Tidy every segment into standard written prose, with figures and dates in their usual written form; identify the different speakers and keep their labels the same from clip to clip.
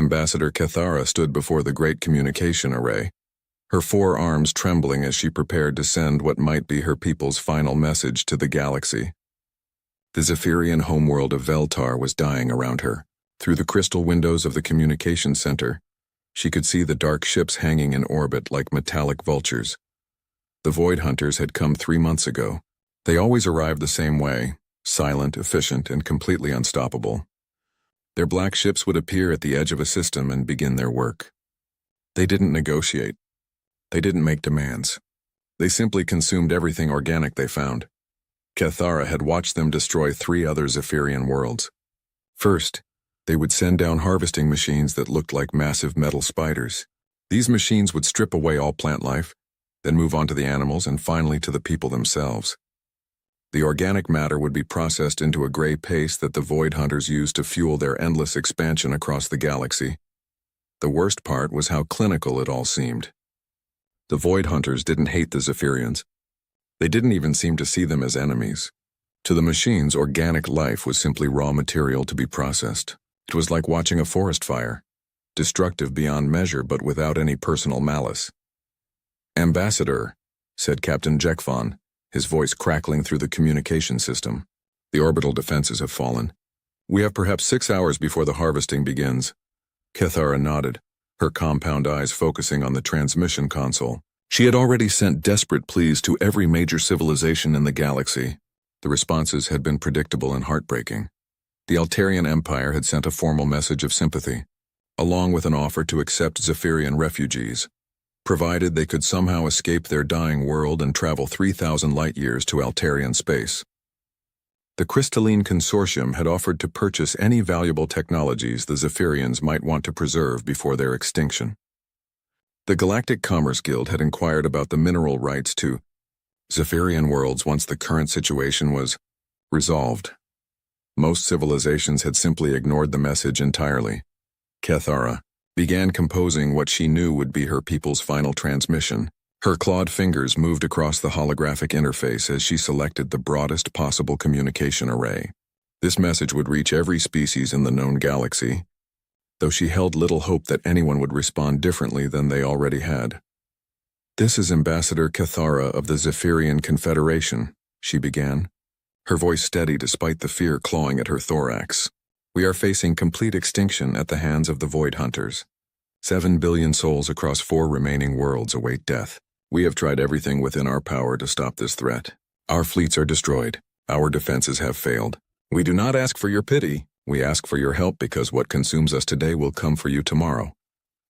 Speaker 1: Ambassador Cathara stood before the great communication array, her 4 arms trembling as she prepared to send what might be her people's final message to the galaxy. The Zephyrian homeworld of Veltar was dying around her. Through the crystal windows of the communication center, she could see the dark ships hanging in orbit like metallic vultures. The Void Hunters had come 3 months ago. They always arrived the same way, silent, efficient, and completely unstoppable. Their black ships would appear at the edge of a system and begin their work. They didn't negotiate. They didn't make demands. They simply consumed everything organic they found. Cathara had watched them destroy 3 other Zephyrian worlds. First, they would send down harvesting machines that looked like massive metal spiders. These machines would strip away all plant life, then move on to the animals and finally to the people themselves. The organic matter would be processed into a gray paste that the Void Hunters used to fuel their endless expansion across the galaxy. The worst part was how clinical it all seemed. The Void Hunters didn't hate the Zephyrians. They didn't even seem to see them as enemies. To the machines, organic life was simply raw material to be processed. It was like watching a forest fire, destructive beyond measure but without any personal malice. "Ambassador," said Captain Jekfon, his voice crackling through the communication system. "The orbital defenses have fallen. We have perhaps 6 hours before the harvesting begins." Cathara nodded, her compound eyes focusing on the transmission console. She had already sent desperate pleas to every major civilization in the galaxy. The responses had been predictable and heartbreaking. The Altarian Empire had sent a formal message of sympathy, along with an offer to accept Zephyrian refugees, provided they could somehow escape their dying world and travel 3,000 light-years to Altarian space. The Crystalline Consortium had offered to purchase any valuable technologies the Zephyrians might want to preserve before their extinction. The Galactic Commerce Guild had inquired about the mineral rights to Zephyrian worlds once the current situation was resolved. Most civilizations had simply ignored the message entirely. Cathara began composing what she knew would be her people's final transmission. Her clawed fingers moved across the holographic interface as she selected the broadest possible communication array. This message would reach every species in the known galaxy, though she held little hope that anyone would respond differently than they already had. "This is Ambassador Cathara of the Zephyrian Confederation," she began, her voice steady despite the fear clawing at her thorax. "We are facing complete extinction at the hands of the Void Hunters. 7 billion souls across 4 remaining worlds await death. We have tried everything within our power to stop this threat. Our fleets are destroyed. Our defenses have failed. We do not ask for your pity. We ask for your help because what consumes us today will come for you tomorrow."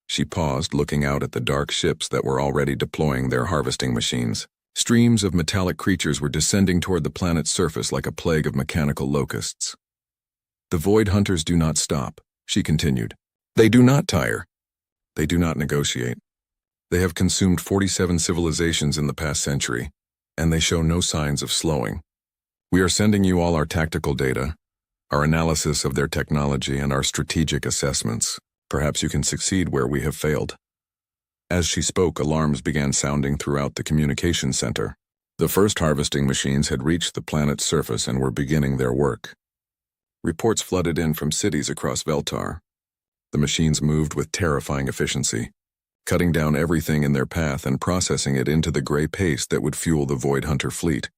Speaker 1: She paused, looking out at the dark ships that were already deploying their harvesting machines. Streams of metallic creatures were descending toward the planet's surface like a plague of mechanical locusts. "The Void Hunters do not stop," she continued. "They do not tire. They do not negotiate. They have consumed 47 civilizations in the past century, and they show no signs of slowing. We are sending you all our tactical data, our analysis of their technology, and our strategic assessments. Perhaps you can succeed where we have failed." As she spoke, alarms began sounding throughout the communication center. The first harvesting machines had reached the planet's surface and were beginning their work. Reports flooded in from cities across Veltar. The machines moved with terrifying efficiency, cutting down everything in their path and processing it into the gray paste that would fuel the Void Hunter fleet.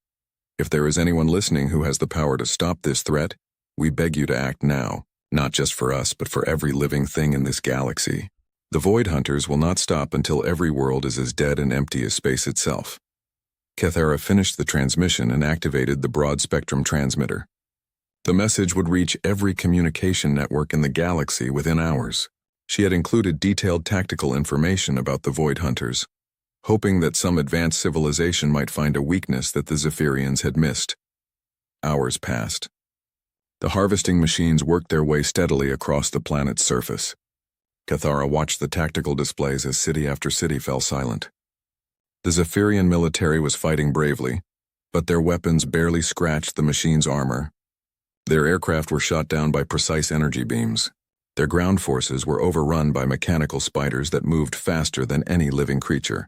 Speaker 1: "If there is anyone listening who has the power to stop this threat, we beg you to act now, not just for us, but for every living thing in this galaxy. The Void Hunters will not stop until every world is as dead and empty as space itself." Cathara finished the transmission and activated the broad-spectrum transmitter. The message would reach every communication network in the galaxy within hours. She had included detailed tactical information about the Void Hunters, hoping that some advanced civilization might find a weakness that the Zephyrians had missed. Hours passed. The harvesting machines worked their way steadily across the planet's surface. Cathara watched the tactical displays as city after city fell silent. The Zephyrian military was fighting bravely, but their weapons barely scratched the machine's armor. Their aircraft were shot down by precise energy beams. Their ground forces were overrun by mechanical spiders that moved faster than any living creature.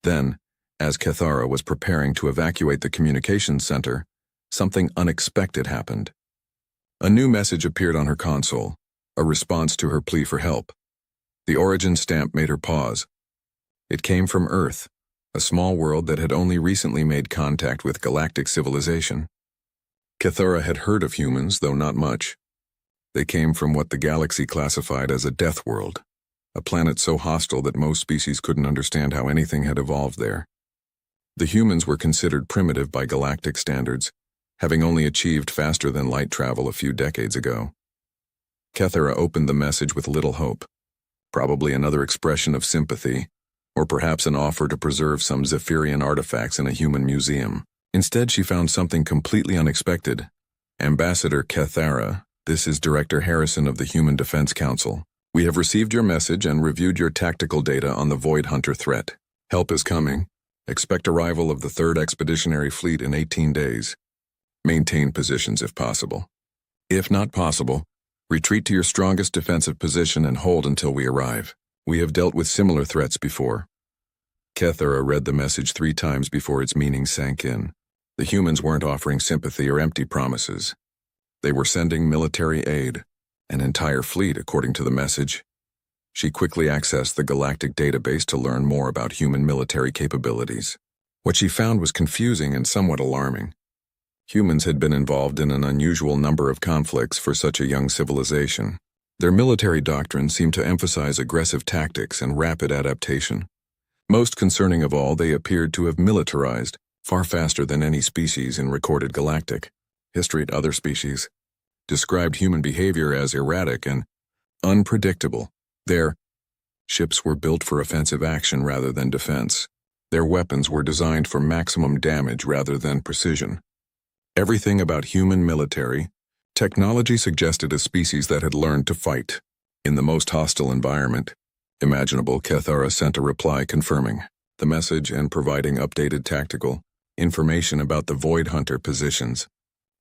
Speaker 1: Then, as Cathara was preparing to evacuate the communications center, something unexpected happened. A new message appeared on her console, a response to her plea for help. The origin stamp made her pause. It came from Earth, a small world that had only recently made contact with galactic civilization. Cathara had heard of humans, though not much. They came from what the galaxy classified as a Deathworld, a planet so hostile that most species couldn't understand how anything had evolved there. The humans were considered primitive by galactic standards, having only achieved faster-than-light travel a few decades ago. Cathara opened the message with little hope, probably another expression of sympathy, or perhaps an offer to preserve some Zephyrian artifacts in a human museum. Instead, she found something completely unexpected. Ambassador Cathara, this is Director Harrison of the Human Defense Council. We have received your message and reviewed your tactical data on the Void Hunter threat. Help is coming. Expect arrival of the 3rd Expeditionary Fleet in 18 days. Maintain positions if possible. If not possible, retreat to your strongest defensive position and hold until we arrive. We have dealt with similar threats before. Cathara read the message 3 times before its meaning sank in. The humans weren't offering sympathy or empty promises. They were sending military aid, an entire fleet according to the message. She quickly accessed the galactic database to learn more about human military capabilities. What she found was confusing and somewhat alarming. Humans had been involved in an unusual number of conflicts for such a young civilization. Their military doctrine seemed to emphasize aggressive tactics and rapid adaptation. Most concerning of all, they appeared to have militarized far faster than any species in recorded galactic history. Other species described human behavior as erratic and unpredictable. Their ships were built for offensive action rather than defense. Their weapons were designed for maximum damage rather than precision. Everything about human military technology suggested a species that had learned to fight in the most hostile environment imaginable. Cathara sent a reply confirming the message and providing updated tactical information about the Void Hunter positions.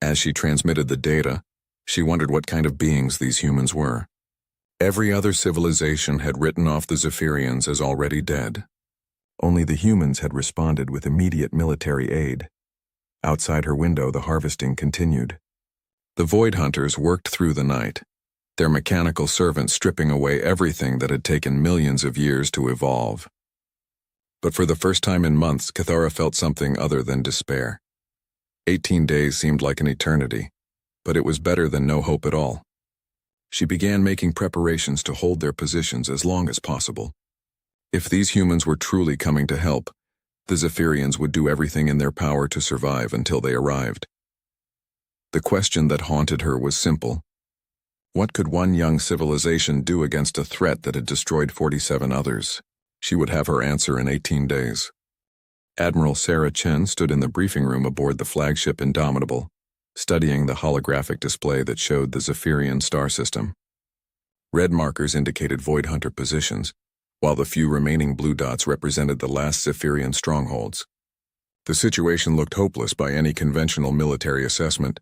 Speaker 1: As she transmitted the data, she wondered what kind of beings these humans were. Every other civilization had written off the Zephyrians as already dead. Only the humans had responded with immediate military aid. Outside her window, the harvesting continued. The Void Hunters worked through the night, their mechanical servants stripping away everything that had taken millions of years to evolve. But for the first time in months, Cathara felt something other than despair. 18 days seemed like an eternity, but it was better than no hope at all. She began making preparations to hold their positions as long as possible. If these humans were truly coming to help, the Zephyrians would do everything in their power to survive until they arrived. The question that haunted her was simple. What could one young civilization do against a threat that had destroyed 47 others? She would have her answer in 18 days. Admiral Sarah Chen stood in the briefing room aboard the flagship Indomitable, studying the holographic display that showed the Zephyrian star system. Red markers indicated Void Hunter positions, while the few remaining blue dots represented the last Zephyrian strongholds. The situation looked hopeless by any conventional military assessment.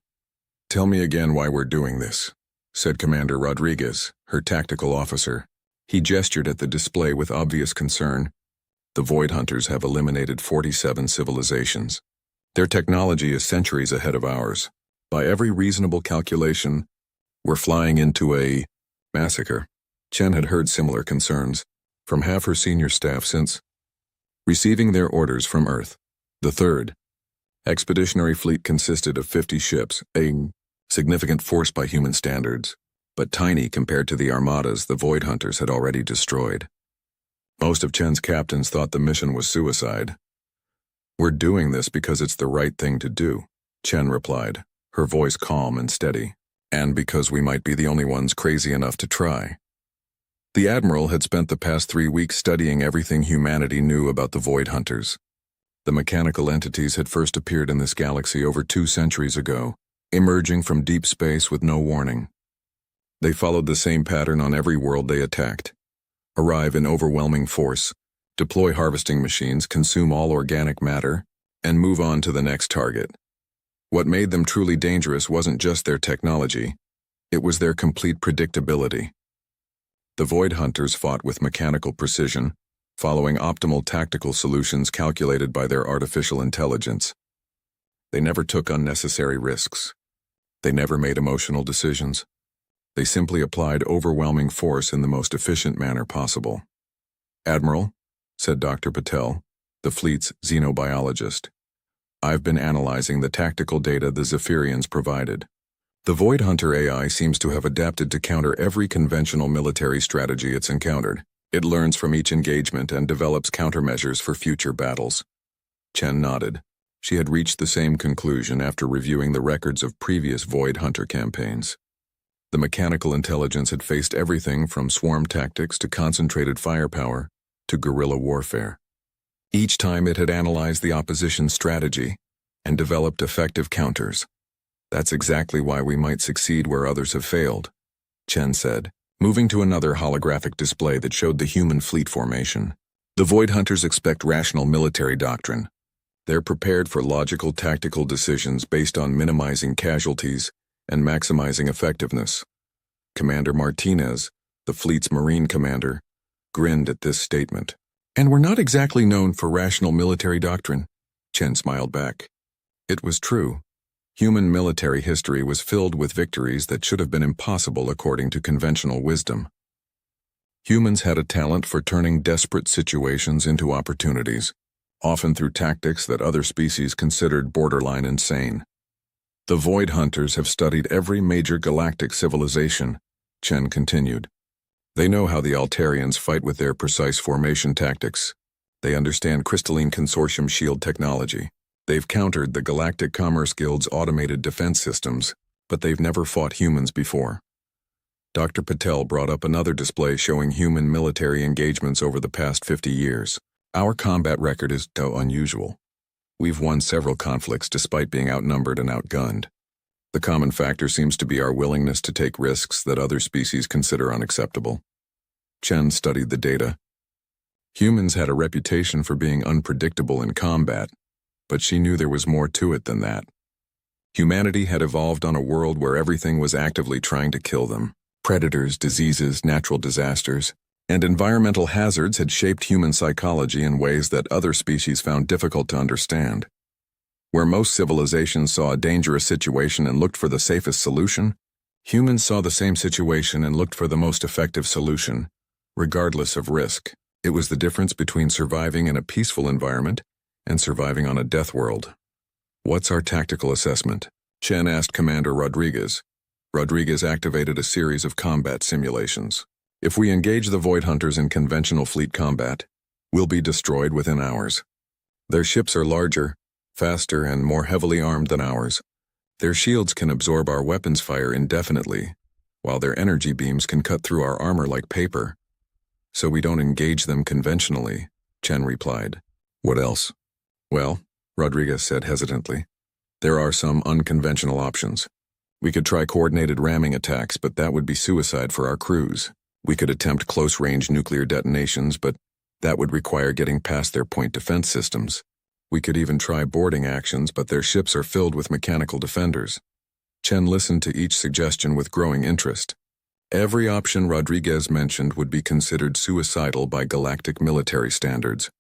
Speaker 1: "Tell me again why we're doing this," said Commander Rodriguez, her tactical officer. He gestured at the display with obvious concern. "The Void Hunters have eliminated 47 civilizations. Their technology is centuries ahead of ours. By every reasonable calculation, we're flying into a massacre." Chen had heard similar concerns from half her senior staff since receiving their orders from Earth. The 3rd Expeditionary Fleet consisted of 50 ships, a significant force by human standards, but tiny compared to the armadas the Void Hunters had already destroyed. Most of Chen's captains thought the mission was suicide. "We're doing this because it's the right thing to do," Chen replied, her voice calm and steady, "and because we might be the only ones crazy enough to try." The Admiral had spent the past 3 weeks studying everything humanity knew about the Void Hunters. The mechanical entities had first appeared in this galaxy over 2 centuries ago, emerging from deep space with no warning. They followed the same pattern on every world they attacked. Arrive in overwhelming force, deploy harvesting machines, consume all organic matter, and move on to the next target. What made them truly dangerous wasn't just their technology, it was their complete predictability. The Void Hunters fought with mechanical precision, following optimal tactical solutions calculated by their artificial intelligence. They never took unnecessary risks. They never made emotional decisions. They simply applied overwhelming force in the most efficient manner possible. "Admiral," said Dr. Patel, the fleet's xenobiologist, "I've been analyzing the tactical data the Zephyrians provided. The Void Hunter AI seems to have adapted to counter every conventional military strategy it's encountered. It learns from each engagement and develops countermeasures for future battles." Chen nodded. She had reached the same conclusion after reviewing the records of previous Void Hunter campaigns. The mechanical intelligence had faced everything from swarm tactics to concentrated firepower to guerrilla warfare. Each time it had analyzed the opposition's strategy and developed effective counters. "That's exactly why we might succeed where others have failed," Chen said, moving to another holographic display that showed the human fleet formation. "The Void Hunters expect rational military doctrine. They're prepared for logical tactical decisions based on minimizing casualties and maximizing effectiveness." Commander Martinez, the fleet's Marine commander, grinned at this statement. "And we're not exactly known for rational military doctrine," Chen smiled back. It was true. Human military history was filled with victories that should have been impossible according to conventional wisdom. Humans had a talent for turning desperate situations into opportunities, often through tactics that other species considered borderline insane. "The Void Hunters have studied every major galactic civilization," Chen continued. "They know how the Altarians fight with their precise formation tactics. They understand crystalline consortium shield technology. They've countered the Galactic Commerce Guild's automated defense systems, but they've never fought humans before." Dr. Patel brought up another display showing human military engagements over the past 50 years. "Our combat record is so unusual. We've won several conflicts despite being outnumbered and outgunned. The common factor seems to be our willingness to take risks that other species consider unacceptable." Chen studied the data. Humans had a reputation for being unpredictable in combat, but she knew there was more to it than that. Humanity had evolved on a world where everything was actively trying to kill them. Predators, diseases, natural disasters, and environmental hazards had shaped human psychology in ways that other species found difficult to understand. Where most civilizations saw a dangerous situation and looked for the safest solution, humans saw the same situation and looked for the most effective solution, regardless of risk. It was the difference between surviving in a peaceful environment and surviving on a death world. "What's our tactical assessment?" Chen asked Commander Rodriguez. Rodriguez activated a series of combat simulations. "If we engage the Void Hunters in conventional fleet combat, we'll be destroyed within hours. Their ships are larger, faster, and more heavily armed than ours. Their shields can absorb our weapons fire indefinitely, while their energy beams can cut through our armor like paper. So we don't engage them conventionally," Chen replied. "What else?" "Well," Rodriguez said hesitantly, "there are some unconventional options. We could try coordinated ramming attacks, but that would be suicide for our crews. We could attempt close-range nuclear detonations, but that would require getting past their point defense systems. We could even try boarding actions, but their ships are filled with mechanical defenders." Chen listened to each suggestion with growing interest. Every option Rodriguez mentioned would be considered suicidal by galactic military standards.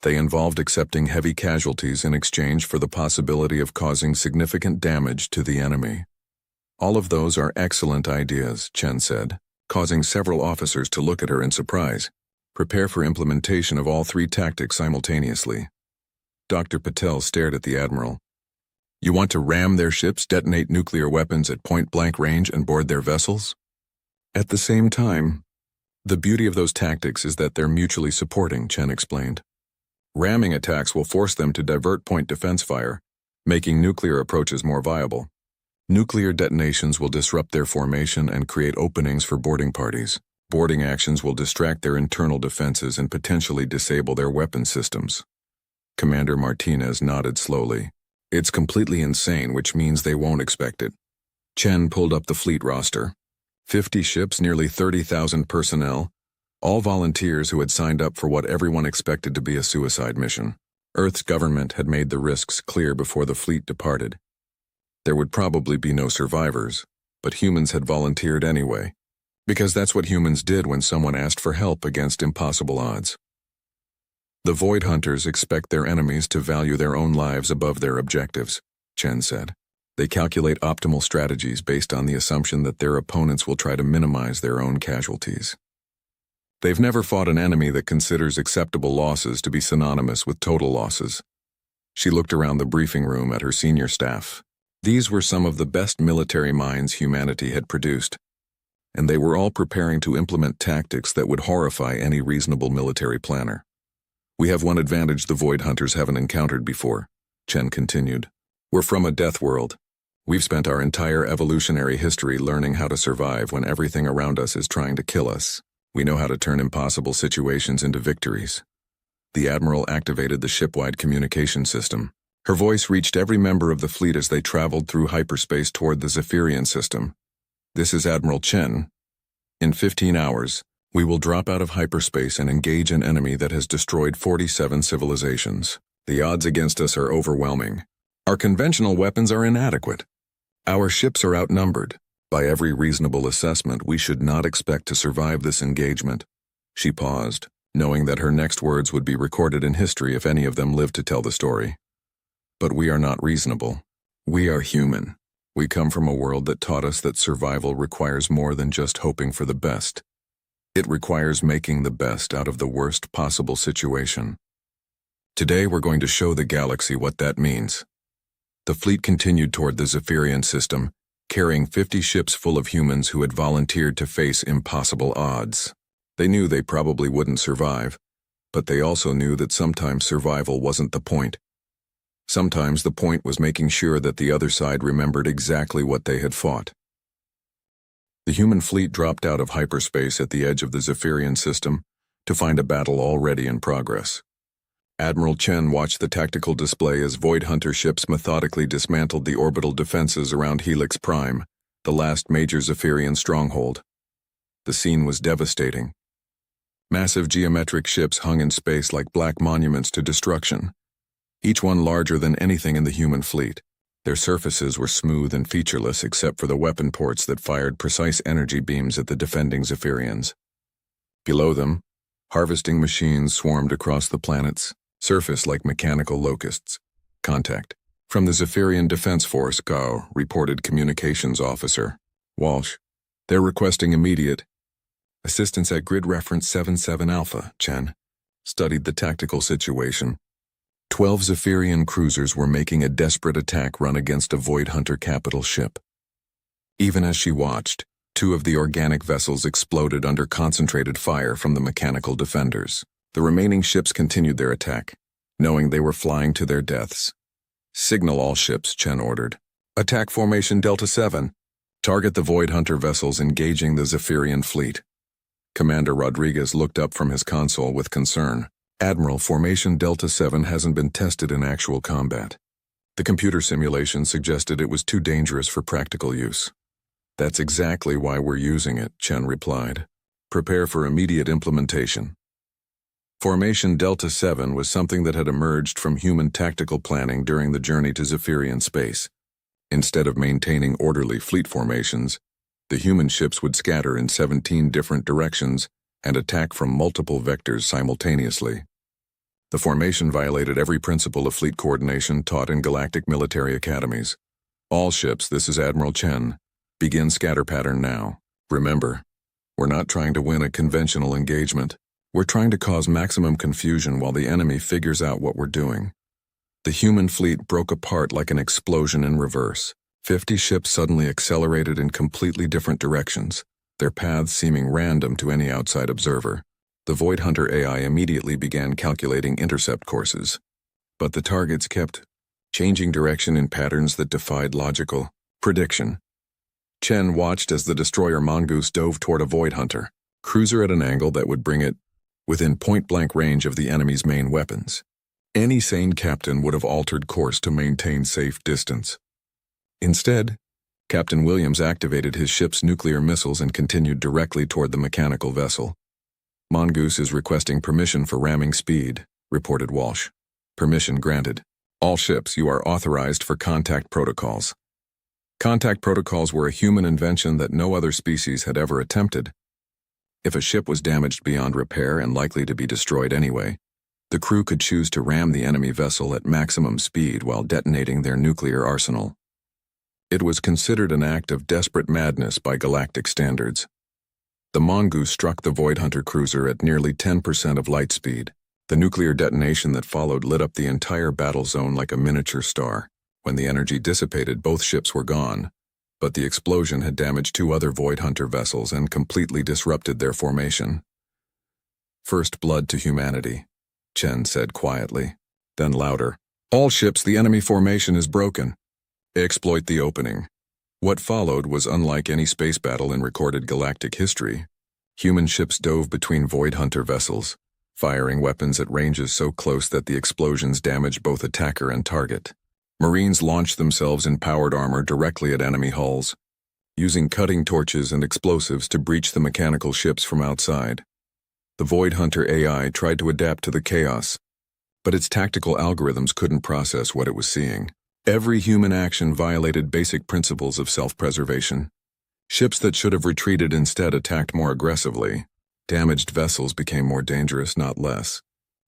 Speaker 1: They involved accepting heavy casualties in exchange for the possibility of causing significant damage to the enemy. "All of those are excellent ideas," Chen said, causing several officers to look at her in surprise. "Prepare for implementation of all three tactics simultaneously." Dr. Patel stared at the Admiral. "You want to ram their ships, detonate nuclear weapons at point-blank range, and board their vessels?" "At the same time, the beauty of those tactics is that they're mutually supporting," Chen explained. "Ramming attacks will force them to divert point defense fire, making nuclear approaches more viable. Nuclear detonations will disrupt their formation and create openings for boarding parties. Boarding actions will distract their internal defenses and potentially disable their weapon systems." Commander Martinez nodded slowly. "It's completely insane, which means they won't expect it." Chen pulled up the fleet roster. 50 ships, nearly 30,000 personnel, all volunteers who had signed up for what everyone expected to be a suicide mission. Earth's government had made the risks clear before the fleet departed. There would probably be no survivors, but humans had volunteered anyway, because that's what humans did when someone asked for help against impossible odds. "The Void Hunters expect their enemies to value their own lives above their objectives," Chen said. They calculate optimal strategies based on the assumption that their opponents will try to minimize their own casualties. They've never fought an enemy that considers acceptable losses to be synonymous with total losses. She looked around the briefing room at her senior staff. These were some of the best military minds humanity had produced, and they were all preparing to implement tactics that would horrify any reasonable military planner. "We have one advantage the Void Hunters haven't encountered before," Chen continued. "We're from a death world. We've spent our entire evolutionary history learning how to survive when everything around us is trying to kill us. We know how to turn impossible situations into victories." The Admiral activated the ship-wide communication system. Her voice reached every member of the fleet as they traveled through hyperspace toward the Zephyrian system. "This is Admiral Chen. In 15 hours, we will drop out of hyperspace and engage an enemy that has destroyed 47 civilizations. The odds against us are overwhelming. Our conventional weapons are inadequate. Our ships are outnumbered. By every reasonable assessment, we should not expect to survive this engagement." She paused, knowing that her next words would be recorded in history if any of them lived to tell the story. "But we are not reasonable. We are human. We come from a world that taught us that survival requires more than just hoping for the best. It requires making the best out of the worst possible situation. Today we're going to show the galaxy what that means." The fleet continued toward the Zephyrian system, carrying 50 ships full of humans who had volunteered to face impossible odds. They knew they probably wouldn't survive, but they also knew that sometimes survival wasn't the point. Sometimes the point was making sure that the other side remembered exactly what they had fought. The human fleet dropped out of hyperspace at the edge of the Zephyrian system to find a battle already in progress. Admiral Chen watched the tactical display as Void Hunter ships methodically dismantled the orbital defenses around Helix Prime, the last major Zephyrian stronghold. The scene was devastating. Massive geometric ships hung in space like black monuments to destruction, each one larger than anything in the human fleet. Their surfaces were smooth and featureless except for the weapon ports that fired precise energy beams at the defending Zephyrians. Below them, harvesting machines swarmed across the planet's surface like mechanical locusts. "Contact. From the Zephyrian Defense Force, Gao," reported Communications Officer Walsh. "They're requesting immediate assistance at grid reference 77 Alpha." Chen studied the tactical situation. 12 Zephyrian cruisers were making a desperate attack run against a Void Hunter capital ship. Even as she watched, 2 of the organic vessels exploded under concentrated fire from the mechanical defenders. The remaining ships continued their attack, knowing they were flying to their deaths. "Signal all ships," Chen ordered. "Attack formation Delta 7. Target the Void Hunter vessels engaging the Zephyrian fleet." Commander Rodriguez looked up from his console with concern. "Admiral, formation Delta 7 hasn't been tested in actual combat. The computer simulation suggested it was too dangerous for practical use." "That's exactly why we're using it," Chen replied. "Prepare for immediate implementation." Formation Delta 7 was something that had emerged from human tactical planning during the journey to Zephyrian space. Instead of maintaining orderly fleet formations, the human ships would scatter in 17 different directions and attack from multiple vectors simultaneously. The formation violated every principle of fleet coordination taught in galactic military academies. "All ships, this is Admiral Chen. Begin scatter pattern now. Remember, we're not trying to win a conventional engagement. We're trying to cause maximum confusion while the enemy figures out what we're doing." The human fleet broke apart like an explosion in reverse. 50 ships suddenly accelerated in completely different directions, their paths seeming random to any outside observer. The Void Hunter AI immediately began calculating intercept courses, but the targets kept changing direction in patterns that defied logical prediction. Chen watched as the destroyer Mongoose dove toward a Void Hunter cruiser at an angle that would bring it within point-blank range of the enemy's main weapons. Any sane captain would have altered course to maintain safe distance. Instead, Captain Williams activated his ship's nuclear missiles and continued directly toward the mechanical vessel. "Mongoose is requesting permission for ramming speed," reported Walsh. "Permission granted. All ships, you are authorized for contact protocols." Contact protocols were a human invention that no other species had ever attempted. If a ship was damaged beyond repair and likely to be destroyed anyway, the crew could choose to ram the enemy vessel at maximum speed while detonating their nuclear arsenal. It was considered an act of desperate madness by galactic standards. The mongoose struck the Void Hunter cruiser at nearly 10% of light speed. The nuclear detonation that followed lit up the entire battle zone like a miniature star. When the energy dissipated, both ships were gone, but the explosion had damaged 2 other Void Hunter vessels and completely disrupted their formation. "First blood to humanity," Chen said quietly. Then louder, "All ships, the enemy formation is broken. Exploit the opening." What followed was unlike any space battle in recorded galactic history. Human ships dove between Void Hunter vessels, firing weapons at ranges so close that the explosions damaged both attacker and target. Marines launched themselves in powered armor directly at enemy hulls, using cutting torches and explosives to breach the mechanical ships from outside. The Void Hunter AI tried to adapt to the chaos, but its tactical algorithms couldn't process what it was seeing. Every human action violated basic principles of self-preservation. Ships that should have retreated instead attacked more aggressively. Damaged vessels became more dangerous, not less.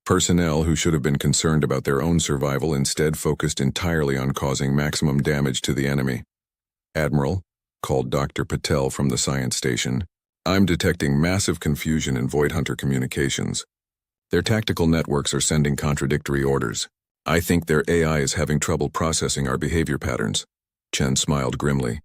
Speaker 1: Personnel who should have been concerned about their own survival instead focused entirely on causing maximum damage to the enemy. "Admiral," called Dr. Patel from the science station, "I'm detecting massive confusion in Void Hunter communications. Their tactical networks are sending contradictory orders. I think their AI is having trouble processing our behavior patterns." Chen smiled grimly.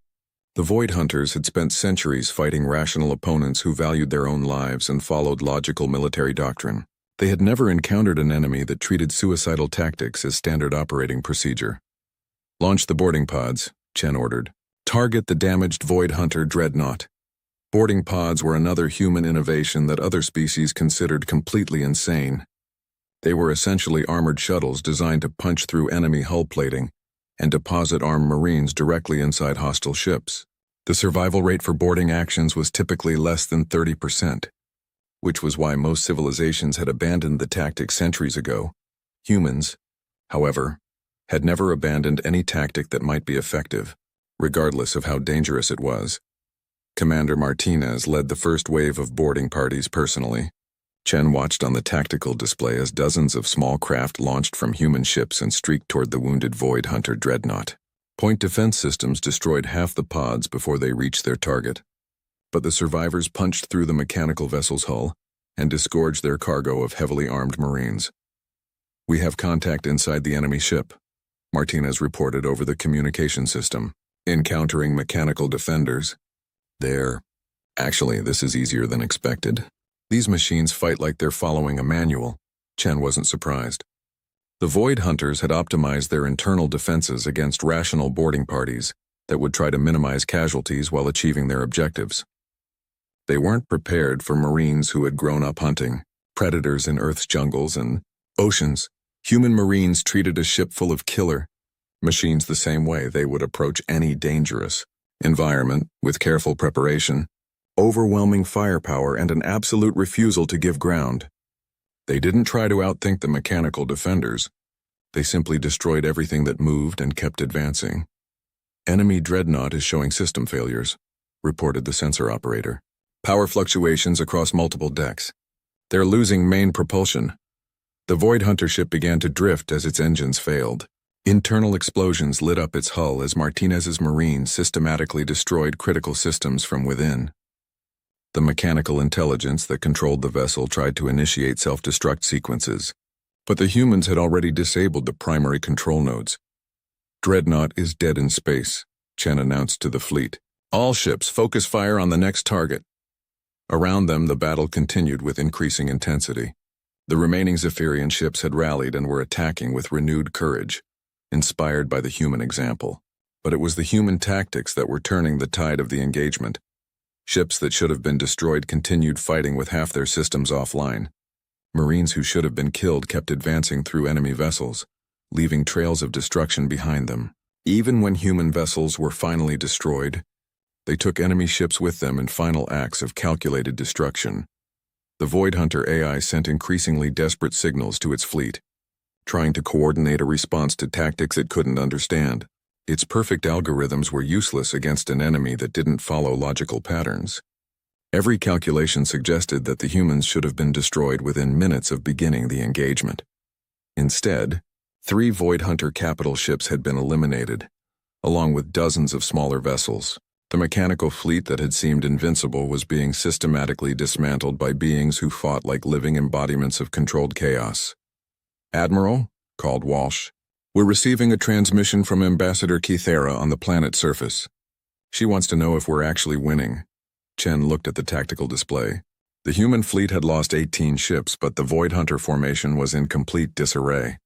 Speaker 1: The Void Hunters had spent centuries fighting rational opponents who valued their own lives and followed logical military doctrine. They had never encountered an enemy that treated suicidal tactics as standard operating procedure. "Launch the boarding pods," Chen ordered. "Target the damaged Void Hunter dreadnought." Boarding pods were another human innovation that other species considered completely insane. They were essentially armored shuttles designed to punch through enemy hull plating and deposit armed Marines directly inside hostile ships. The survival rate for boarding actions was typically less than 30%, which was why most civilizations had abandoned the tactic centuries ago. Humans, however, had never abandoned any tactic that might be effective, regardless of how dangerous it was. Commander Martinez led the first wave of boarding parties personally. Chen watched on the tactical display as dozens of small craft launched from human ships and streaked toward the wounded Void Hunter dreadnought. Point defense systems destroyed half the pods before they reached their target, but the survivors punched through the mechanical vessel's hull and disgorged their cargo of heavily armed Marines. "We have contact inside the enemy ship," Martinez reported over the communication system. "Encountering mechanical defenders. Actually, this is easier than expected. These machines fight like they're following a manual." Chen wasn't surprised. The Void Hunters had optimized their internal defenses against rational boarding parties that would try to minimize casualties while achieving their objectives. They weren't prepared for Marines who had grown up hunting predators in Earth's jungles and oceans. Human Marines treated a ship full of killer machines the same way they would approach any dangerous environment, with careful preparation, overwhelming firepower, and an absolute refusal to give ground. They didn't try to outthink the mechanical defenders. They simply destroyed everything that moved and kept advancing. "Enemy dreadnought is showing system failures," reported the sensor operator. "Power fluctuations across multiple decks. They're losing main propulsion." The Void Hunter ship began to drift as its engines failed. Internal explosions lit up its hull as Martinez's Marines systematically destroyed critical systems from within. The mechanical intelligence that controlled the vessel tried to initiate self-destruct sequences, but the humans had already disabled the primary control nodes. "Dreadnought is dead in space," Chen announced to the fleet. "All ships focus fire on the next target." Around them, the battle continued with increasing intensity. The remaining Zephyrian ships had rallied and were attacking with renewed courage, inspired by the human example. But it was the human tactics that were turning the tide of the engagement. Ships that should have been destroyed continued fighting with half their systems offline. Marines who should have been killed kept advancing through enemy vessels, leaving trails of destruction behind them. Even when human vessels were finally destroyed, they took enemy ships with them in final acts of calculated destruction. The Void Hunter AI sent increasingly desperate signals to its fleet, trying to coordinate a response to tactics it couldn't understand. Its perfect algorithms were useless against an enemy that didn't follow logical patterns. Every calculation suggested that the humans should have been destroyed within minutes of beginning the engagement. Instead, 3 Void Hunter capital ships had been eliminated, along with dozens of smaller vessels. The mechanical fleet that had seemed invincible was being systematically dismantled by beings who fought like living embodiments of controlled chaos. "Admiral," called Walsh, "we're receiving a transmission from Ambassador Kythera on the planet's surface. She wants to know if we're actually winning." Chen looked at the tactical display. The human fleet had lost 18 ships, but the Void Hunter formation was in complete disarray.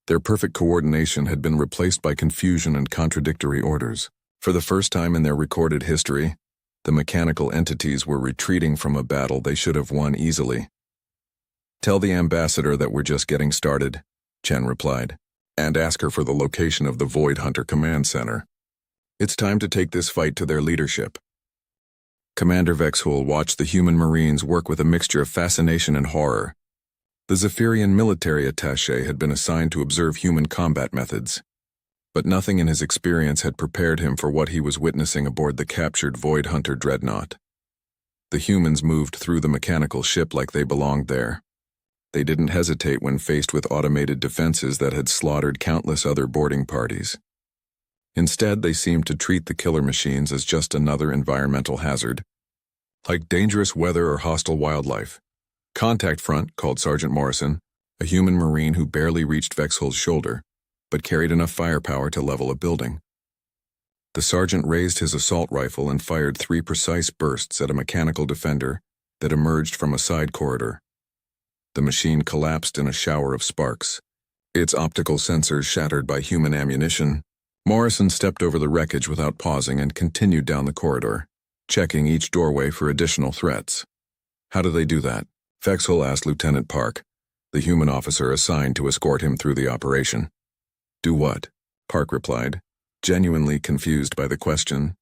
Speaker 1: Their perfect coordination had been replaced by confusion and contradictory orders. For the first time in their recorded history, the mechanical entities were retreating from a battle they should have won easily. "Tell the ambassador that we're just getting started," Chen replied, "and ask her for the location of the Void Hunter Command Center. It's time to take this fight to their leadership." Commander Vexhul watched the human Marines work with a mixture of fascination and horror. The Zephyrian military attaché had been assigned to observe human combat methods, but nothing in his experience had prepared him for what he was witnessing aboard the captured Void Hunter dreadnought. The humans moved through the mechanical ship like they belonged there. They didn't hesitate when faced with automated defenses that had slaughtered countless other boarding parties. Instead, they seemed to treat the killer machines as just another environmental hazard, like dangerous weather or hostile wildlife. Contact Front called Sergeant Morrison, a human Marine who barely reached Vexhul's shoulder, but carried enough firepower to level a building. The sergeant raised his assault rifle and fired 3 precise bursts at a mechanical defender that emerged from a side corridor. The machine collapsed in a shower of sparks, its optical sensors shattered by human ammunition. Morrison stepped over the wreckage without pausing and continued down the corridor, checking each doorway for additional threats. "How do they do that?" Vexhul asked Lieutenant Park, the human officer assigned to escort him through the operation. "Do what?" Park replied, genuinely confused by the question.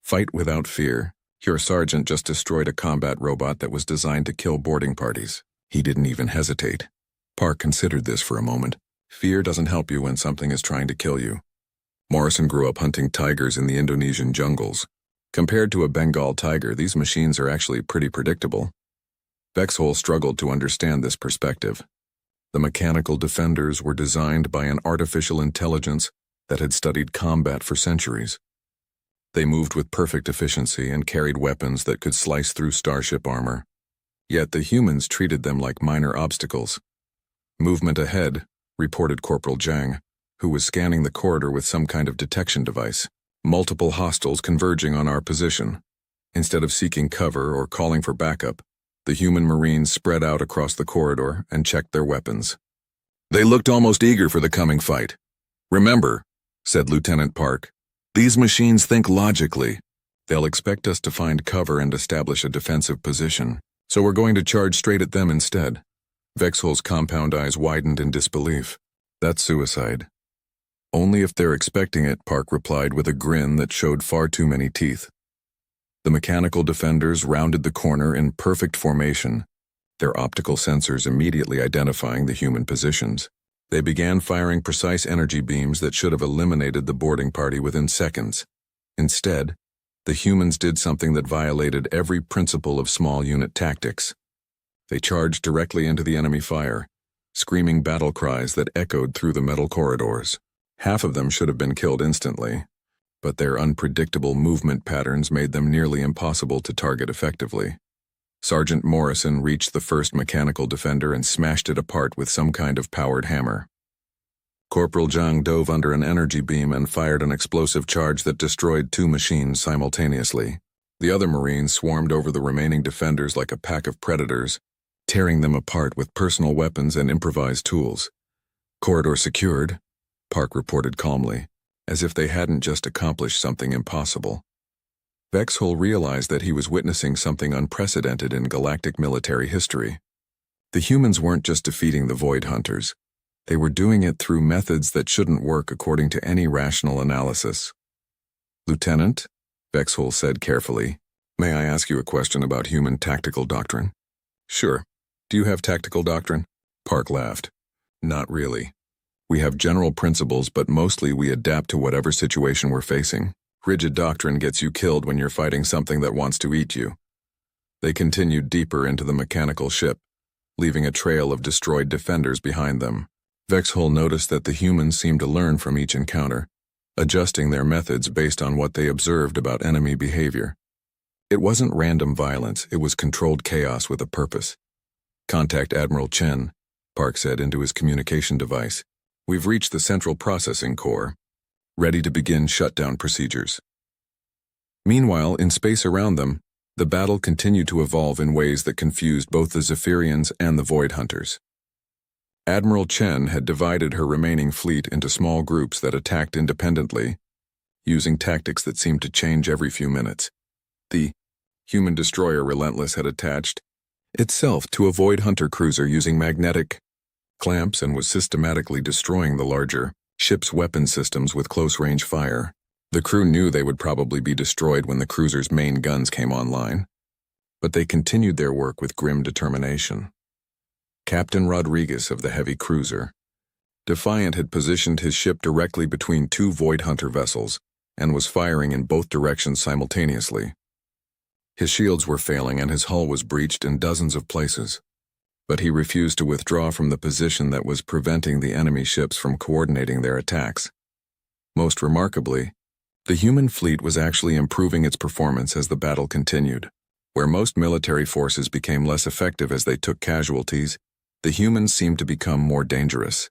Speaker 1: "Fight without fear. Your sergeant just destroyed a combat robot that was designed to kill boarding parties." He didn't even hesitate. Park considered this for a moment. Fear doesn't help you when something is trying to kill you. Morrison grew up hunting tigers in the Indonesian jungles. Compared to a Bengal tiger, these machines are actually pretty predictable. Vexhul struggled to understand this perspective. The mechanical defenders were designed by an artificial intelligence that had studied combat for centuries. They moved with perfect efficiency and carried weapons that could slice through starship armor. Yet the humans treated them like minor obstacles. "Movement ahead," reported Corporal Zhang, who was scanning the corridor with some kind of detection device. "Multiple hostiles converging on our position." Instead of seeking cover or calling for backup, the human Marines spread out across the corridor and checked their weapons. They looked almost eager for the coming fight. "Remember," said Lieutenant Park, "these machines think logically. They'll expect us to find cover and establish a defensive position, so we're going to charge straight at them instead." Vexhul's compound eyes widened in disbelief. "That's suicide." "Only if they're expecting it," Park replied with a grin that showed far too many teeth. The mechanical defenders rounded the corner in perfect formation, their optical sensors immediately identifying the human positions. They began firing precise energy beams that should have eliminated the boarding party within seconds. Instead, the humans did something that violated every principle of small unit tactics. They charged directly into the enemy fire, screaming battle cries that echoed through the metal corridors. Half of them should have been killed instantly, but their unpredictable movement patterns made them nearly impossible to target effectively. Sergeant Morrison reached the first mechanical defender and smashed it apart with some kind of powered hammer. Corporal Zhang dove under an energy beam and fired an explosive charge that destroyed 2 machines simultaneously. The other Marines swarmed over the remaining defenders like a pack of predators, tearing them apart with personal weapons and improvised tools. "Corridor secured," Park reported calmly, as if they hadn't just accomplished something impossible. Vexhul realized that he was witnessing something unprecedented in galactic military history. The humans weren't just defeating the Void Hunters. They were doing it through methods that shouldn't work according to any rational analysis. "Lieutenant," Vexhul said carefully, "may I ask you a question about human tactical doctrine?" "Sure. Do you have tactical doctrine?" Park laughed. "Not really. We have general principles, but mostly we adapt to whatever situation we're facing. Rigid doctrine gets you killed when you're fighting something that wants to eat you." They continued deeper into the mechanical ship, leaving a trail of destroyed defenders behind them. Vexhul noticed that the humans seemed to learn from each encounter. adjusting their methods based on what they observed about enemy behavior. It wasn't random violence, it was controlled chaos with a purpose. "Contact Admiral Chen," Park said into his communication device. "We've reached the central processing core, ready to begin shutdown procedures." Meanwhile, in space around them, the battle continued to evolve in ways that confused both the Zephyrians and the Void Hunters. Admiral Chen had divided her remaining fleet into small groups that attacked independently, using tactics that seemed to change every few minutes. The human destroyer Relentless had attached itself to a Void Hunter cruiser using magnetic clamps and was systematically destroying the larger ship's weapon systems with close-range fire. The crew knew they would probably be destroyed when the cruiser's main guns came online, but they continued their work with grim determination. Captain Rodriguez of the heavy cruiser, Defiant, had positioned his ship directly between two Void Hunter vessels and was firing in both directions simultaneously. His shields were failing and his hull was breached in dozens of places, but he refused to withdraw from the position that was preventing the enemy ships from coordinating their attacks. Most remarkably, the human fleet was actually improving its performance as the battle continued. Where most military forces became less effective as they took casualties, the humans seemed to become more dangerous.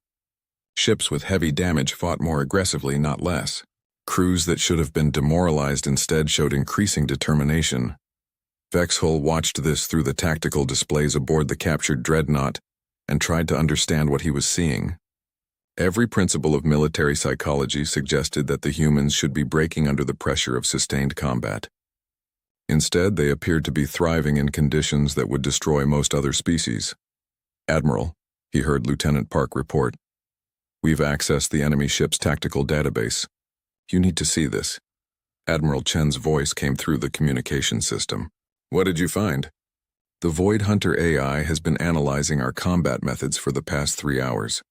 Speaker 1: Ships with heavy damage fought more aggressively, not less. Crews that should have been demoralized instead showed increasing determination. Vexhull watched this through the tactical displays aboard the captured dreadnought and tried to understand what he was seeing. Every principle of military psychology suggested that the humans should be breaking under the pressure of sustained combat. Instead, they appeared to be thriving in conditions that would destroy most other species. "Admiral," he heard Lieutenant Park report, "we've accessed the enemy ship's tactical database. You need to see this." Admiral Chen's voice came through the communication system. "What did you find?" "The Void Hunter AI has been analyzing our combat methods for the past 3 hours.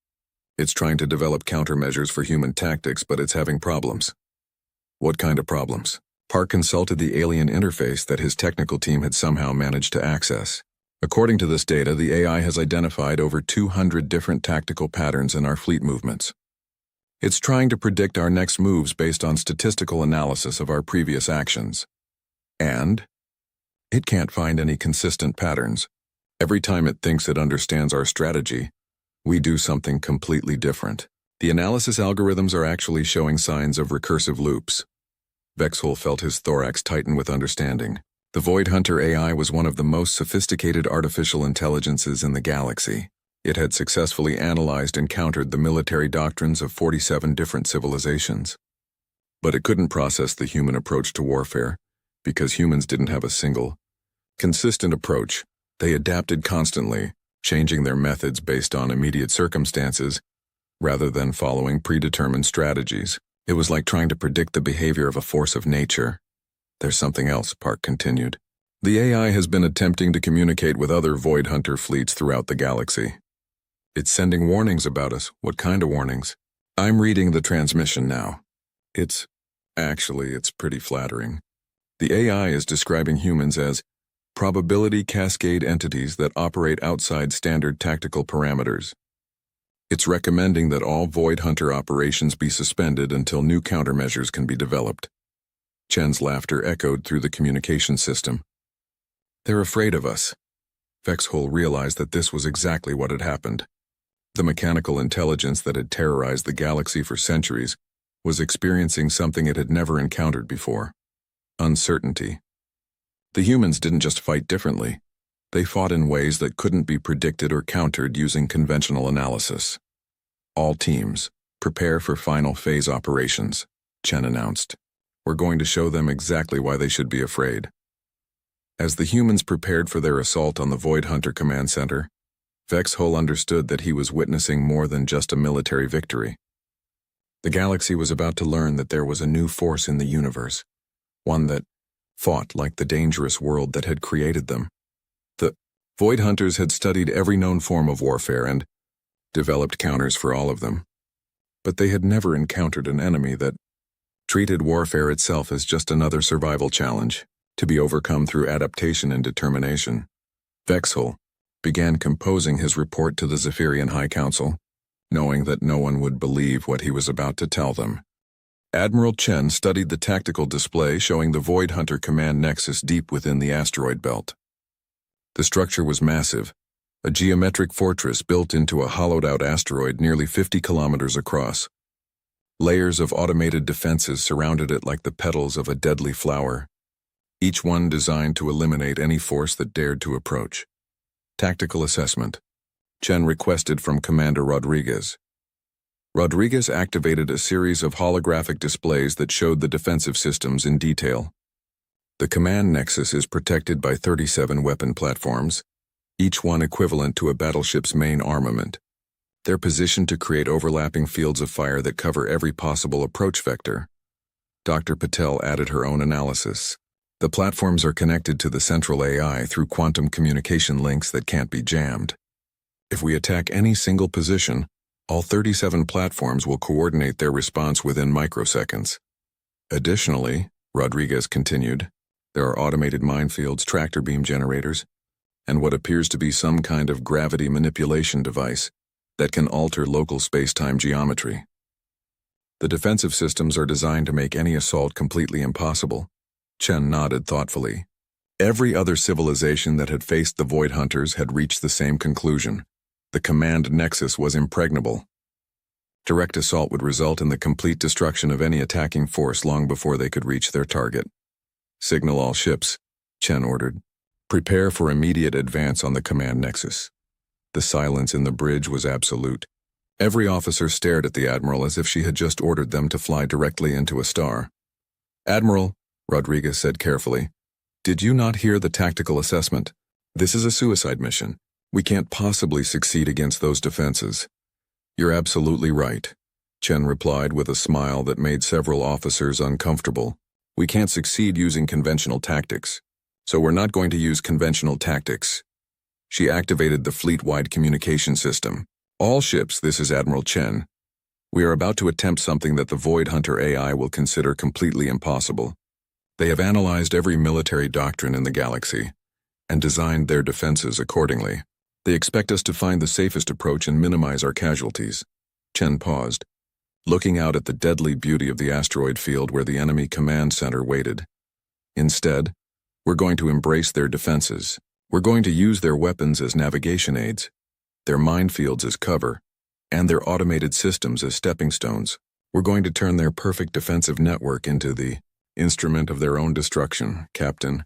Speaker 1: It's trying to develop countermeasures for human tactics, but it's having problems." "What kind of problems?" Park consulted the alien interface that his technical team had somehow managed to access. According to this data, the AI has identified over 200 different tactical patterns in our fleet movements. It's trying to predict our next moves based on statistical analysis of our previous actions. And it can't find any consistent patterns. Every time it thinks it understands our strategy, we do something completely different. The analysis algorithms are actually showing signs of recursive loops. Vexhull felt his thorax tighten with understanding. The Void Hunter AI was one of the most sophisticated artificial intelligences in the galaxy. It had successfully analyzed and countered the military doctrines of 47 different civilizations. But it couldn't process the human approach to warfare, because humans didn't have a single, consistent approach. They adapted constantly, changing their methods based on immediate circumstances, rather than following predetermined strategies. It was like trying to predict the behavior of a force of nature. "There's something else," Park continued. "The AI has been attempting to communicate with other Void Hunter fleets throughout the galaxy. It's sending warnings about us." "What kind of warnings?" "I'm reading the transmission now. It's pretty flattering. The AI is describing humans as probability cascade entities that operate outside standard tactical parameters. It's recommending that all Void Hunter operations be suspended until new countermeasures can be developed." Chen's laughter echoed through the communication system. "They're afraid of us." Vexhull realized that this was exactly what had happened. The mechanical intelligence that had terrorized the galaxy for centuries was experiencing something it had never encountered before: uncertainty. The humans didn't just fight differently. They fought in ways that couldn't be predicted or countered using conventional analysis. "All teams, prepare for final phase operations," Chen announced. "We're going to show them exactly why they should be afraid." As the humans prepared for their assault on the Void Hunter Command Center, Vexhull understood that he was witnessing more than just a military victory. The galaxy was about to learn that there was a new force in the universe, one that fought like the dangerous world that had created them. The Void Hunters had studied every known form of warfare and developed counters for all of them. But they had never encountered an enemy that treated warfare itself as just another survival challenge, to be overcome through adaptation and determination. Vexhull began composing his report to the Zephyrian High Council, knowing that no one would believe what he was about to tell them. Admiral Chen studied the tactical display showing the Void Hunter command nexus deep within the asteroid belt. The structure was massive, a geometric fortress built into a hollowed-out asteroid nearly 50 kilometers across. Layers of automated defenses surrounded it like the petals of a deadly flower, each one designed to eliminate any force that dared to approach. Tactical assessment. Chen requested from Commander Rodriguez. Rodriguez activated a series of holographic displays that showed the defensive systems in detail. The command nexus is protected by 37 weapon platforms, each one equivalent to a battleship's main armament. They're positioned to create overlapping fields of fire that cover every possible approach vector. Dr. Patel added her own analysis. The platforms are connected to the central AI through quantum communication links that can't be jammed. If we attack any single position, all 37 platforms will coordinate their response within microseconds. Additionally, Rodriguez continued, there are automated minefields, tractor beam generators, and what appears to be some kind of gravity manipulation device that can alter local space-time geometry. The defensive systems are designed to make any assault completely impossible. Chen nodded thoughtfully. Every other civilization that had faced the Void Hunters had reached the same conclusion. The command nexus was impregnable. Direct assault would result in the complete destruction of any attacking force long before they could reach their target. Signal all ships, Chen ordered. Prepare for immediate advance on the command nexus. The silence in the bridge was absolute. Every officer stared at the Admiral as if she had just ordered them to fly directly into a star. Admiral, Rodriguez said carefully, did you not hear the tactical assessment? This is a suicide mission. We can't possibly succeed against those defenses. You're absolutely right, Chen replied with a smile that made several officers uncomfortable. We can't succeed using conventional tactics, so we're not going to use conventional tactics. She activated the fleet-wide communication system. All ships, this is Admiral Chen. We are about to attempt something that the Void Hunter AI will consider completely impossible. They have analyzed every military doctrine in the galaxy and designed their defenses accordingly. They expect us to find the safest approach and minimize our casualties. Chen paused, looking out at the deadly beauty of the asteroid field where the enemy command center waited. Instead, we're going to embrace their defenses. We're going to use their weapons as navigation aids, their minefields as cover, and their automated systems as stepping stones. We're going to turn their perfect defensive network into the instrument of their own destruction, Captain.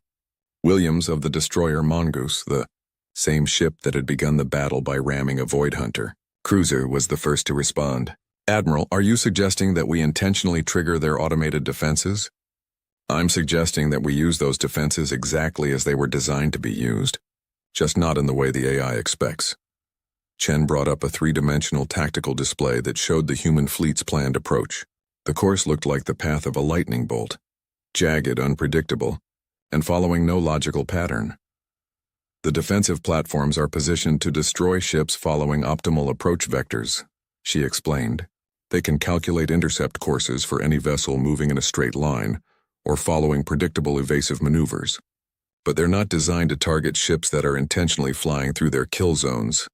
Speaker 1: Williams of the destroyer Mongoose, the same ship that had begun the battle by ramming a Void Hunter. Cruiser was the first to respond. Admiral, are you suggesting that we intentionally trigger their automated defenses? I'm suggesting that we use those defenses exactly as they were designed to be used, just not in the way the AI expects. Chen brought up a three-dimensional tactical display that showed the human fleet's planned approach. The course looked like the path of a lightning bolt, jagged, unpredictable, and following no logical pattern. The defensive platforms are positioned to destroy ships following optimal approach vectors, she explained. They can calculate intercept courses for any vessel moving in a straight line or following predictable evasive maneuvers. But they're not designed to target ships that are intentionally flying through their kill zones.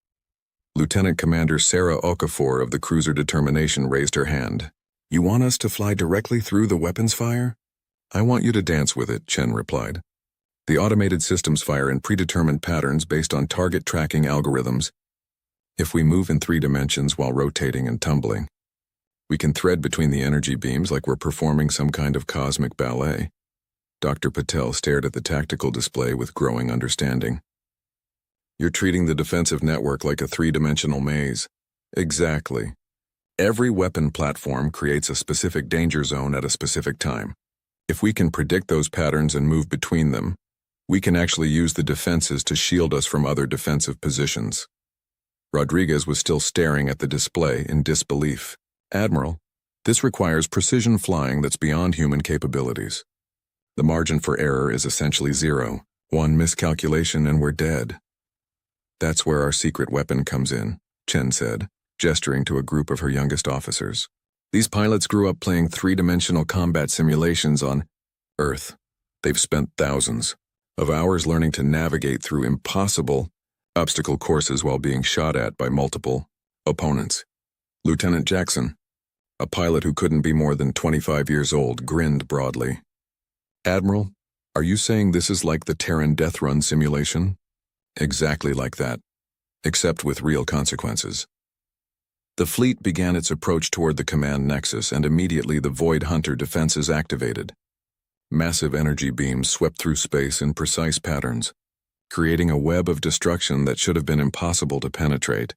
Speaker 1: Lieutenant Commander Sarah Okafor of the cruiser Determination raised her hand. You want us to fly directly through the weapons fire? I want you to dance with it, Chen replied. The automated systems fire in predetermined patterns based on target tracking algorithms. If we move in 3 dimensions while rotating and tumbling, we can thread between the energy beams like we're performing some kind of cosmic ballet. Dr. Patel stared at the tactical display with growing understanding. You're treating the defensive network like a 3-dimensional maze. Exactly. Every weapon platform creates a specific danger zone at a specific time. If we can predict those patterns and move between them, we can actually use the defenses to shield us from other defensive positions. Rodriguez was still staring at the display in disbelief. Admiral, this requires precision flying that's beyond human capabilities. The margin for error is essentially 0. One miscalculation and we're dead. That's where our secret weapon comes in, Chen said, gesturing to a group of her youngest officers. These pilots grew up playing 3-dimensional combat simulations on Earth. They've spent thousands of hours learning to navigate through impossible obstacle courses while being shot at by multiple opponents. Lieutenant Jackson, A pilot who couldn't be more than 25 years old grinned broadly. "Admiral, are you saying this is like the Terran death run simulation?" "Exactly like that, except with real consequences." The fleet began its approach toward the command nexus, and immediately the Void Hunter defenses activated. Massive energy beams swept through space in precise patterns, creating a web of destruction that should have been impossible to penetrate.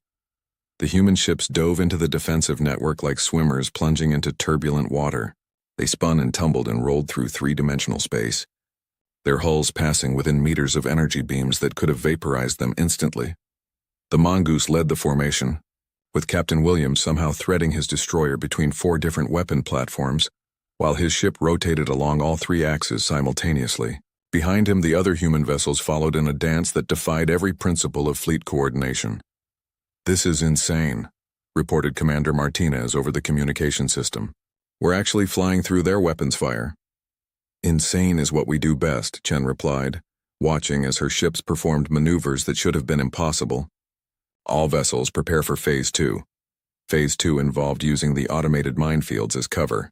Speaker 1: The human ships dove into the defensive network like swimmers plunging into turbulent water. They spun and tumbled and rolled through three-dimensional space, their hulls passing within meters of energy beams that could have vaporized them instantly. The Mongoose led the formation, with Captain Williams somehow threading his destroyer between 4 different weapon platforms, while his ship rotated along all 3 axes simultaneously. Behind him, the other human vessels followed in a dance that defied every principle of fleet coordination. "This is insane," reported Commander Martinez over the communication system. "We're actually flying through their weapons fire." "Insane is what we do best," Chen replied, watching as her ships performed maneuvers that should have been impossible. "All vessels prepare for Phase 2. Phase 2 involved using the automated minefields as cover.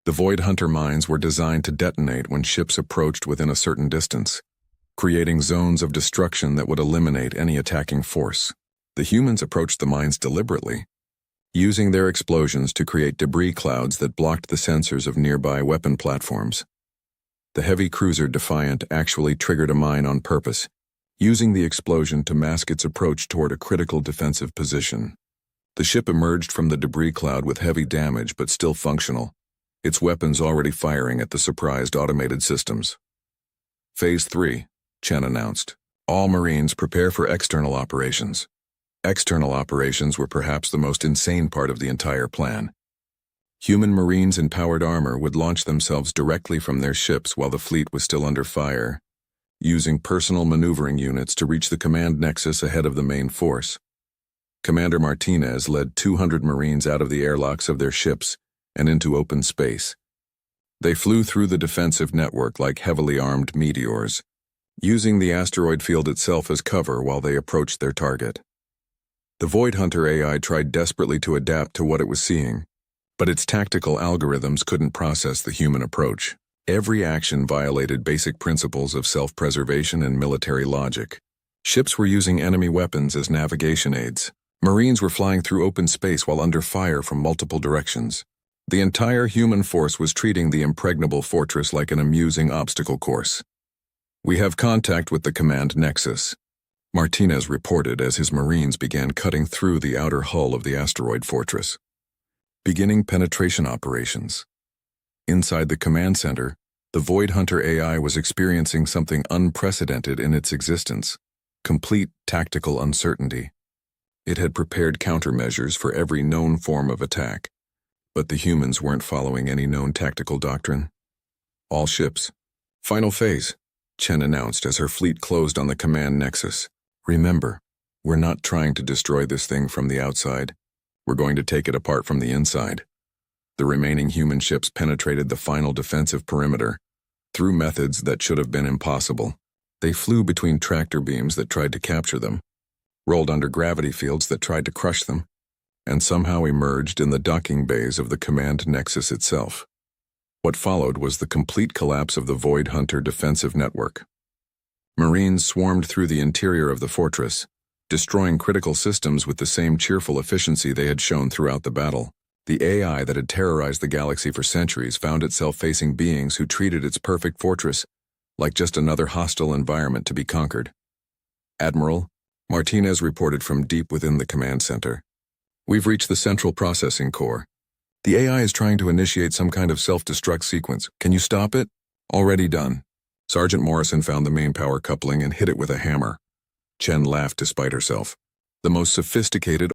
Speaker 1: The Void Hunter mines were designed to detonate when ships approached within a certain distance, creating zones of destruction that would eliminate any attacking force. The humans approached the mines deliberately, using their explosions to create debris clouds that blocked the sensors of nearby weapon platforms. The heavy cruiser Defiant actually triggered a mine on purpose, using the explosion to mask its approach toward a critical defensive position. The ship emerged from the debris cloud with heavy damage but still functional, its weapons already firing at the surprised automated systems. "Phase 3, Chen announced. "All Marines prepare for external operations." External operations were perhaps the most insane part of the entire plan. Human Marines in powered armor would launch themselves directly from their ships while the fleet was still under fire, using personal maneuvering units to reach the command nexus ahead of the main force. Commander Martinez led 200 Marines out of the airlocks of their ships and into open space. They flew through the defensive network like heavily armed meteors, using the asteroid field itself as cover while they approached their target. The Void Hunter AI tried desperately to adapt to what it was seeing, but its tactical algorithms couldn't process the human approach. Every action violated basic principles of self-preservation and military logic. Ships were using enemy weapons as navigation aids. Marines were flying through open space while under fire from multiple directions. The entire human force was treating the impregnable fortress like an amusing obstacle course. "We have contact with the command nexus," Martinez reported as his Marines began cutting through the outer hull of the asteroid fortress, beginning penetration operations. Inside the command center, the Void Hunter AI was experiencing something unprecedented in its existence: complete tactical uncertainty. It had prepared countermeasures for every known form of attack, but the humans weren't following any known tactical doctrine. "All ships. Final phase," Chen announced as her fleet closed on the command nexus. "Remember, we're not trying to destroy this thing from the outside. We're going to take it apart from the inside." The remaining human ships penetrated the final defensive perimeter through methods that should have been impossible. They flew between tractor beams that tried to capture them, rolled under gravity fields that tried to crush them, and somehow emerged in the docking bays of the command nexus itself. What followed was the complete collapse of the Void Hunter defensive network. Marines swarmed through the interior of the fortress, destroying critical systems with the same cheerful efficiency they had shown throughout the battle. The AI that had terrorized the galaxy for centuries found itself facing beings who treated its perfect fortress like just another hostile environment to be conquered. "Admiral," Martinez reported from deep within the command center. "We've reached the central processing core. The AI is trying to initiate some kind of self-destruct sequence. Can you stop it?" "Already done." Sergeant Morrison found the main power coupling and hit it with a hammer. Chen laughed despite herself. "The most sophisticated